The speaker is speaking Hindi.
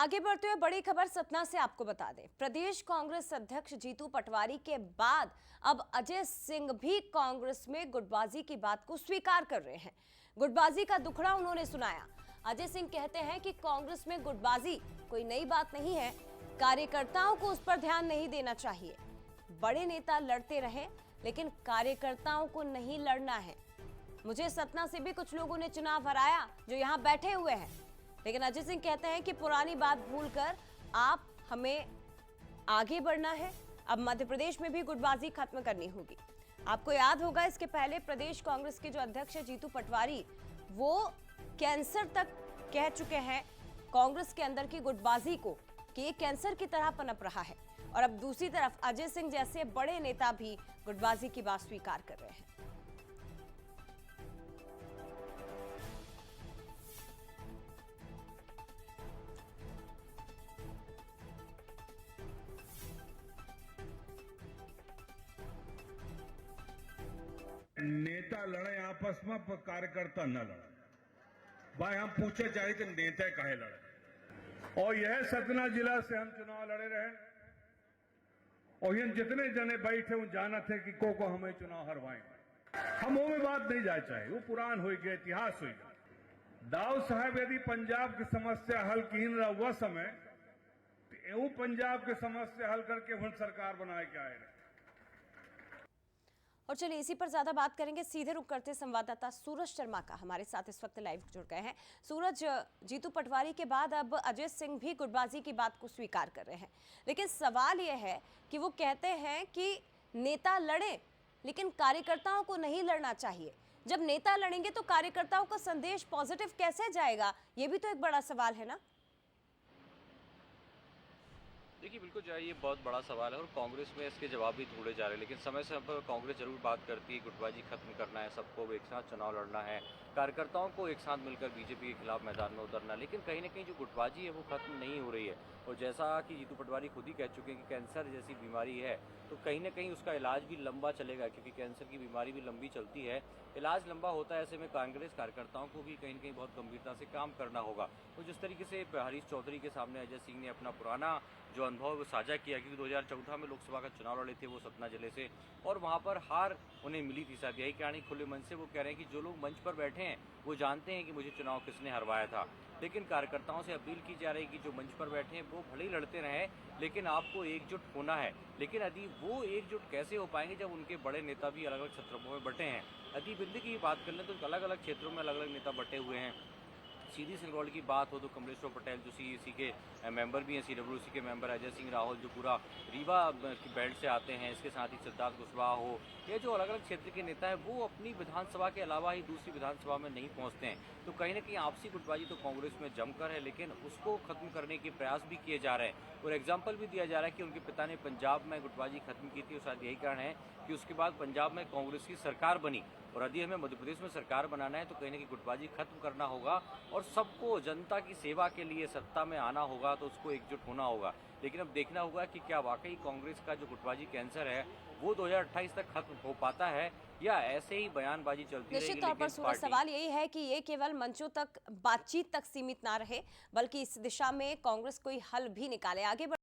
आगे बढ़ते हुए बड़ी खबर सतना से आपको बता दें। प्रदेश कांग्रेस अध्यक्ष जीतू पटवारी के बाद अब अजय सिंह भी कांग्रेस में गुटबाजी की बात को स्वीकार कर रहे हैं। गुटबाजी का दुखड़ा उन्होंने सुनाया। अजय सिंह कहते हैं कि कांग्रेस में गुटबाजी कोई नई बात नहीं है, कार्यकर्ताओं को उस पर ध्यान नहीं देना चाहिए। बड़े नेता लड़ते रहे लेकिन कार्यकर्ताओं को नहीं लड़ना है। मुझे सतना से भी कुछ लोगों ने चुनाव हराया जो यहाँ बैठे हुए हैं, लेकिन अजय सिंह कहते हैं कि पुरानी बात भूलकर आप हमें आगे बढ़ना है। अब मध्य प्रदेश में भी गुटबाजी खत्म करनी होगी। आपको याद होगा इसके पहले प्रदेश कांग्रेस के जो अध्यक्ष है जीतू पटवारी, वो कैंसर तक कह चुके हैं कांग्रेस के अंदर की गुटबाजी को कि ये कैंसर की तरह पनप रहा है। और अब दूसरी तरफ अजय सिंह जैसे बड़े नेता भी गुटबाजी की बात स्वीकार कर रहे हैं। नेता लड़े आपस में पर कार्यकर्ता न लड़े। भाई हम पूछे चाहिए कि नेता काहे लड़े। और यह सतना जिला से हम चुनाव लड़े रहे और ये जितने जने बैठे उन जाना थे कि को हमें चुनाव हरवाएंगे। हम वो में बात नहीं जाए चाहे, वो पुरान हो गया, इतिहास हो गया। दाऊद साहब यदि पंजाब की समस्या हल की रहा वह समय तो वो पंजाब की समस्या हल करके हम सरकार बनाए के आए रहे। और चलिए इसी पर ज्यादा बात करेंगे। सीधे रुक करते संवाददाता सूरज शर्मा का हमारे साथ इस वक्त लाइव जुड़ गए हैं। सूरज, जीतू पटवारी के बाद अब अजय सिंह भी गुटबाजी की बात को स्वीकार कर रहे हैं, लेकिन सवाल यह है कि वो कहते हैं कि नेता लड़े लेकिन कार्यकर्ताओं को नहीं लड़ना चाहिए। जब नेता लड़ेंगे तो कार्यकर्ताओं का संदेश पॉजिटिव कैसे जाएगा, ये भी तो एक बड़ा सवाल है ना। देखिए बिल्कुल जो है ये बहुत बड़ा सवाल है और कांग्रेस में इसके जवाब भी ढूंढे जा रहे हैं, लेकिन समय समय पर कांग्रेस जरूर बात करती है गुटबाजी खत्म करना है, सबको एक साथ चुनाव लड़ना है, कार्यकर्ताओं को एक साथ मिलकर बीजेपी के खिलाफ मैदान में उतरना। लेकिन कहीं ना कहीं जो गुटबाजी है वो खत्म नहीं हो रही है। और जैसा कि जीतू पटवारी खुद ही कह चुके हैं कि कैंसर जैसी बीमारी है तो कहीं ना कहीं उसका इलाज भी लंबा चलेगा, क्योंकि कैंसर की बीमारी भी लंबी चलती है, इलाज लंबा होता है। ऐसे में कांग्रेस कार्यकर्ताओं को भी कहीं ना कहीं बहुत गंभीरता से काम करना होगा। तो जिस तरीके से हरीश चौधरी के सामने अजय सिंह ने अपना पुराना जो अनुभव वो साझा किया, क्योंकि 2014 में लोकसभा का चुनाव लड़े थे वो सतना जिले से और वहां पर हार उन्हें मिली थी। शायद यही कहानी खुले मन से वो कह रहे हैं कि जो लोग मंच पर बैठे हैं वो जानते हैं कि मुझे चुनाव किसने हरवाया था, लेकिन कार्यकर्ताओं से अपील की जा रही है कि जो मंच पर बैठे हैं वो भले ही लड़ते रहे लेकिन आपको एकजुट होना है। लेकिन यदि वो एकजुट कैसे हो पाएंगे जब उनके बड़े नेता भी अलग अलग क्षेत्रों में बटे हैं। यदि बिंदी की बात कर लें तो अलग अलग क्षेत्रों में अलग अलग नेता बटे हुए हैं। सीधी सिंगरौली की बात हो तो कमलेश्वर पटेल जो सीईसी के मेंबर भी हैं, सीडब्ल्यूसी के मेंबर अजय सिंह राहुल जो पूरा रीवा की बेल्ट से आते हैं, इसके साथ ही सिद्धार्थ कुशवाहा हो, ये जो अलग अलग क्षेत्र के नेता है वो अपनी विधानसभा के अलावा ही दूसरी विधानसभा में नहीं पहुंचते हैं। तो कहीं ना कहीं आपसी गुटबाजी तो कांग्रेस में जमकर है, लेकिन उसको खत्म करने के प्रयास भी किए जा रहे हैं और एग्जाम्पल भी दिया जा रहा है कि उनके पिता ने पंजाब में गुटबाजी खत्म की थी और शायद यही कारण है कि उसके बाद पंजाब में कांग्रेस की सरकार बनी। और यदि हमें मध्य प्रदेश में सरकार बनाना है तो कहीं ना कहीं गुटबाजी खत्म करना होगा और सबको जनता की सेवा के लिए सत्ता में आना होगा, तो उसको एकजुट होना होगा। लेकिन अब देखना होगा कि क्या वाकई कांग्रेस का जो गुटबाजी कैंसर है वो 2028 तक खत्म हो पाता है या ऐसे ही बयानबाजी चलती रहेगी। निश्चित तौर पर सूरज, सवाल यही है कि ये केवल मंचों तक, बातचीत तक सीमित ना रहे, बल्कि इस दिशा में कांग्रेस कोई हल भी निकाले। आगे